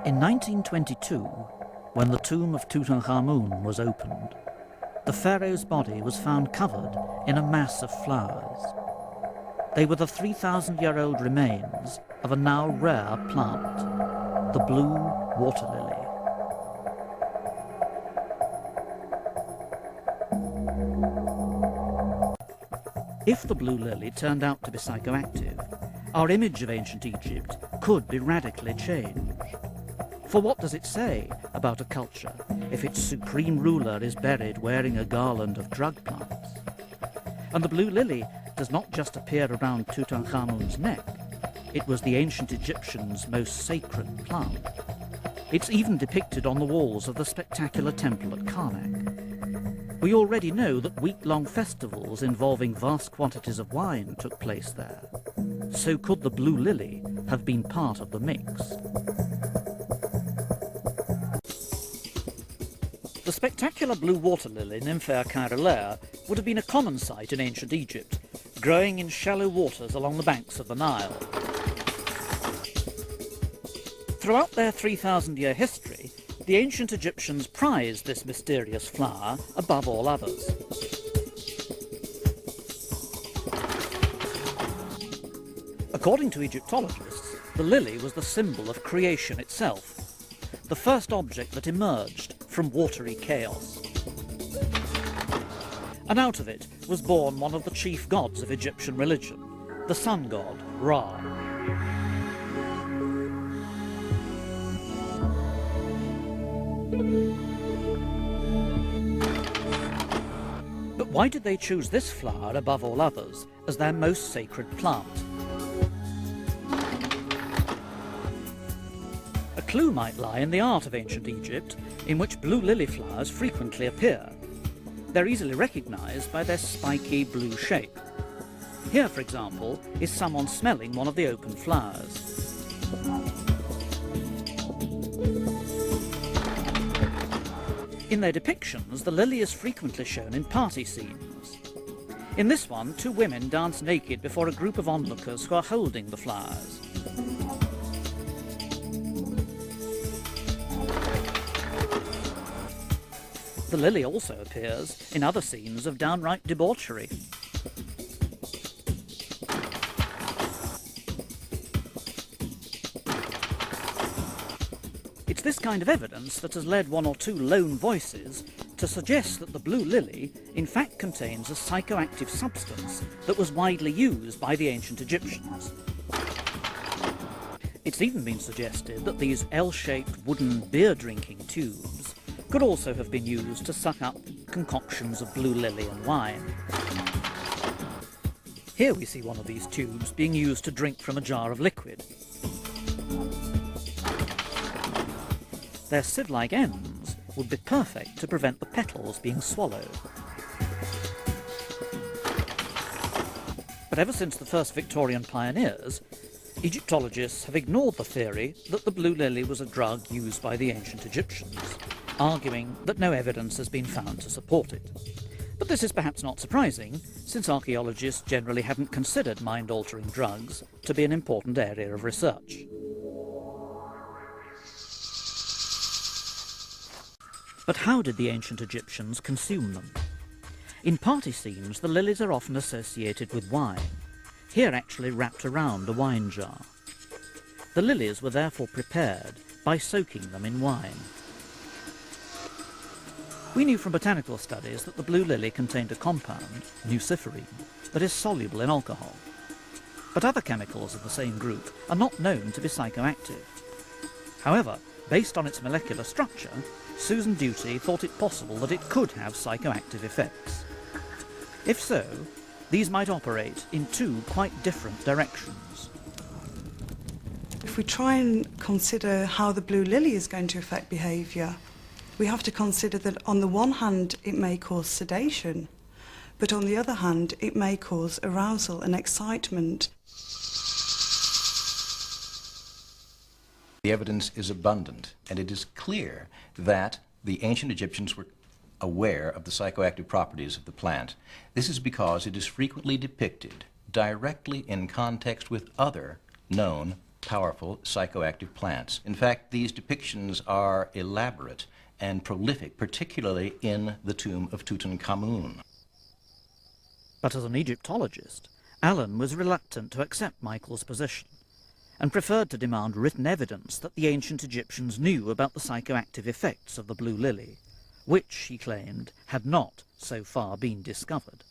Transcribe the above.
In 1922, when the tomb of Tutankhamun was opened, the pharaoh's body was found covered in a mass of flowers. They were the 3,000-year-old remains of a now rare plant, the blue water lily. If the blue lily turned out to be psychoactive, our image of ancient Egypt could be radically changed. For what does it say about a culture if its supreme ruler is buried wearing a garland of drug plants? And the blue lily does not just appear around Tutankhamun's neck, it was the ancient Egyptians' most sacred plant. It's even depicted on the walls of the spectacular temple at Karnak. We already know that week-long festivals involving vast quantities of wine took place there. So could the blue lily have been part of the mix? The spectacular blue water lily, Nymphaea caerulea, would have been a common sight in ancient Egypt, growing in shallow waters along the banks of the Nile. Throughout their 3,000-year history, the ancient Egyptians prized this mysterious flower above all others. According to Egyptologists, the lily was the symbol of creation itself, the first object that emerged from watery chaos. And out of it was born one of the chief gods of Egyptian religion, the sun god, Ra. But why did they choose this flower above all others as their most sacred plant? A clue might lie in the art of ancient Egypt, in which blue lily flowers frequently appear. They're easily recognized by their spiky blue shape. Here, for example, is someone smelling one of the open flowers. In their depictions, the lily is frequently shown in party scenes. In this one, two women dance naked before a group of onlookers who are holding the flowers. The lily also appears in other scenes of downright debauchery. It's this kind of evidence that has led one or two lone voices to suggest that the blue lily in fact contains a psychoactive substance that was widely used by the ancient Egyptians. It's even been suggested that these L-shaped wooden beer-drinking tubes could also have been used to suck up concoctions of blue lily and wine. Here we see one of these tubes being used to drink from a jar of liquid. Their sieve-like ends would be perfect to prevent the petals being swallowed. But ever since the first Victorian pioneers, Egyptologists have ignored the theory that the blue lily was a drug used by the ancient Egyptians, arguing that no evidence has been found to support it. But this is perhaps not surprising, since archaeologists generally haven't considered mind-altering drugs to be an important area of research. But how did the ancient Egyptians consume them? In party scenes, the lilies are often associated with wine, here actually wrapped around a wine jar. The lilies were therefore prepared by soaking them in wine. We knew from botanical studies that the blue lily contained a compound, nuciferine, that is soluble in alcohol. But other chemicals of the same group are not known to be psychoactive. However, based on its molecular structure, Susan Duty thought it possible that it could have psychoactive effects. If so, these might operate in two quite different directions. If we try and consider how the blue lily is going to affect behaviour, we have to consider that on the one hand it may cause sedation, but on the other hand it may cause arousal and excitement. The evidence is abundant, and it is clear that the ancient Egyptians were aware of the psychoactive properties of the plant. This is because it is frequently depicted directly in context with other known powerful psychoactive plants. In fact, these depictions are elaborate and prolific, particularly in the tomb of Tutankhamun. But as an Egyptologist, Allen was reluctant to accept Michael's position and preferred to demand written evidence that the ancient Egyptians knew about the psychoactive effects of the blue lily, which, he claimed, had not so far been discovered.